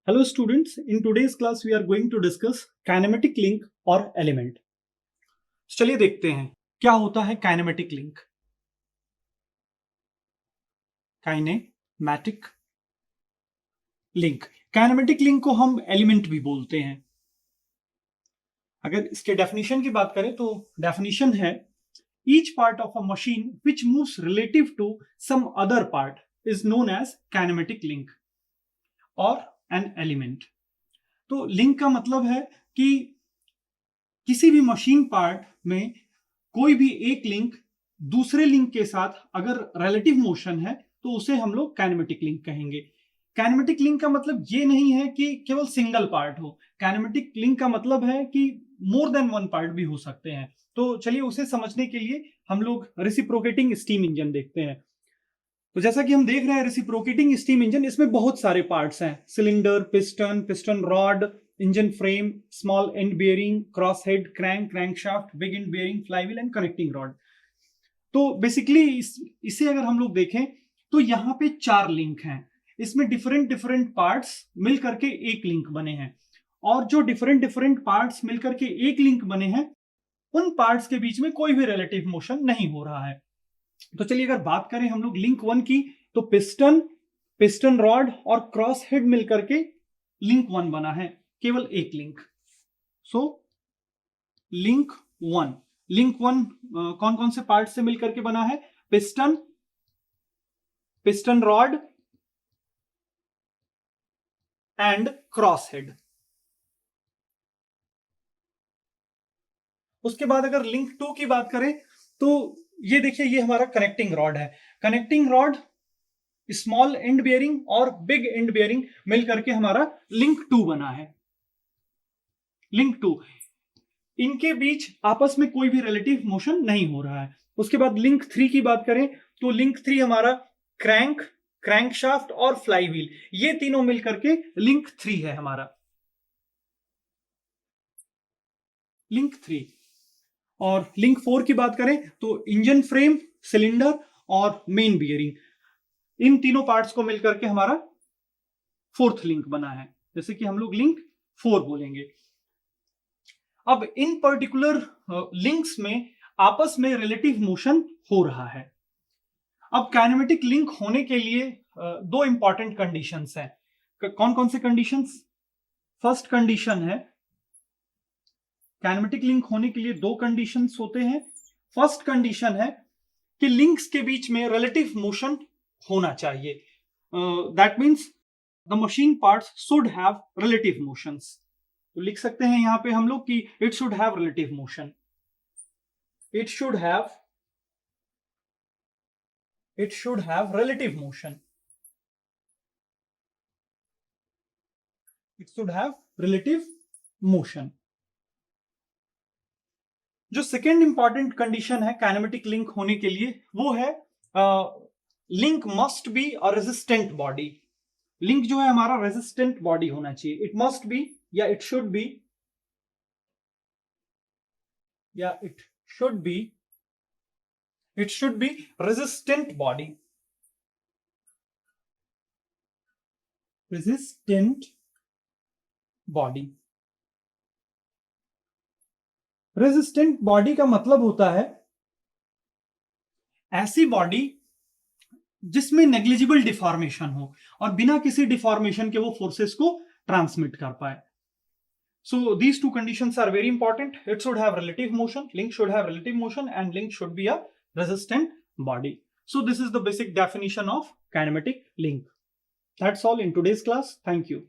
Hello students, in today's class we are going to discuss kinematic link और element। चलिए देखते हैं क्या होता है kinematic link। Kinematic link, kinematic link को हम एलिमेंट भी बोलते हैं। अगर इसके डेफिनेशन की बात करें तो डेफिनेशन है each part of a machine which moves relative to some other part is known as kinematic link और एन एलिमेंट। तो लिंक का मतलब है कि किसी भी मशीन पार्ट में कोई भी एक लिंक दूसरे लिंक के साथ अगर रिलेटिव मोशन है तो उसे हम लोग काइनेमेटिक लिंक कहेंगे। काइनेमेटिक लिंक का मतलब ये नहीं है कि केवल सिंगल पार्ट हो, काइनेमेटिक लिंक का मतलब है कि मोर देन वन पार्ट भी हो सकते हैं। तो चलिए उसे समझने के लिए हम लोग रेसिप्रोकेटिंग स्टीम इंजन देखते हैं। तो जैसा कि हम देख रहे हैं रेसिप्रोकेटिंग स्टीम इंजन, इसमें बहुत सारे पार्ट्स हैं, cylinder, piston, piston rod, engine frame, small and bearing, cross head, crank, crankshaft, big and bearing, flywheel and connecting rod. तो बेसिकली इसे अगर हम लोग देखें तो यहाँ पे 4 लिंक हैं। इसमें डिफरेंट डिफरेंट पार्ट्स मिल करके एक लिंक बने हैं, और जो डिफरेंट डिफरेंट पार्ट्स मिल करके एक लिंक बने हैं उन पार्ट्स के बीच में कोई भी रिलेटिव मोशन नहीं हो रहा है। तो चलिए अगर बात करें हम लोग लिंक 1 की, तो पिस्टन, पिस्टन रॉड और क्रॉस हेड मिलकर के लिंक 1 बना है, केवल एक लिंक। सो लिंक 1, लिंक 1 कौन कौन से पार्ट से मिलकर के बना है? Piston, piston rod and cross head. उसके बाद अगर लिंक 2 की बात करें तो ये देखिए, ये हमारा कनेक्टिंग रॉड है। Connecting rod, small and bearing और बिग एंड बेयरिंग मिलकर के हमारा लिंक 2 बना है। लिंक 2, इनके बीच आपस में कोई भी रिलेटिव मोशन नहीं हो रहा है। उसके बाद लिंक 3 की बात करें तो लिंक 3 हमारा क्रैंक, क्रैंकशाफ्ट और फ्लाईव्हील, ये तीनों मिलकर के लिंक 3 है हमारा, लिंक 3। और लिंक 4 की बात करें तो इंजन फ्रेम, सिलेंडर और मेन बियरिंग, इन तीनों पार्ट्स को मिलकर के हमारा 4th लिंक बना है, जैसे कि हम लोग लिंक 4 बोलेंगे। अब इन पर्टिकुलर लिंक्स में आपस में रिलेटिव मोशन हो रहा है। अब काइनेमेटिक लिंक होने के लिए दो इंपॉर्टेंट कंडीशंस हैं। कौन कौन से कंडीशंस? फर्स्ट कंडीशन है, काइनेमेटिक लिंक होने के लिए दो कंडीशंस होते हैं। फर्स्ट कंडीशन है कि लिंक्स के बीच में रिलेटिव मोशन होना चाहिए। That means the machine parts should have relative motions. तो लिख सकते हैं यहां पे हम लोग कि it should have relative motion, it should have relative motion, it should have relative motion. जो सेकेंड इंपॉर्टेंट कंडीशन है काइनेमेटिक लिंक होने के लिए वो है link must be a resistant body. Link जो है हमारा रेजिस्टेंट बॉडी होना चाहिए। इट मस्ट बी या it should be resistant body, resistant body. Resistant body का मतलब होता है ऐसी बॉडी जिसमें नेग्लिजिबल डिफॉर्मेशन हो और बिना किसी डिफॉर्मेशन के वो फोर्सेस को ट्रांसमिट कर पाए। So these two conditions are very important. It should have relative motion, link should have relative motion, and link should be a resistant body. So this is the basic definition of kinematic link. That's all in today's class. Thank you.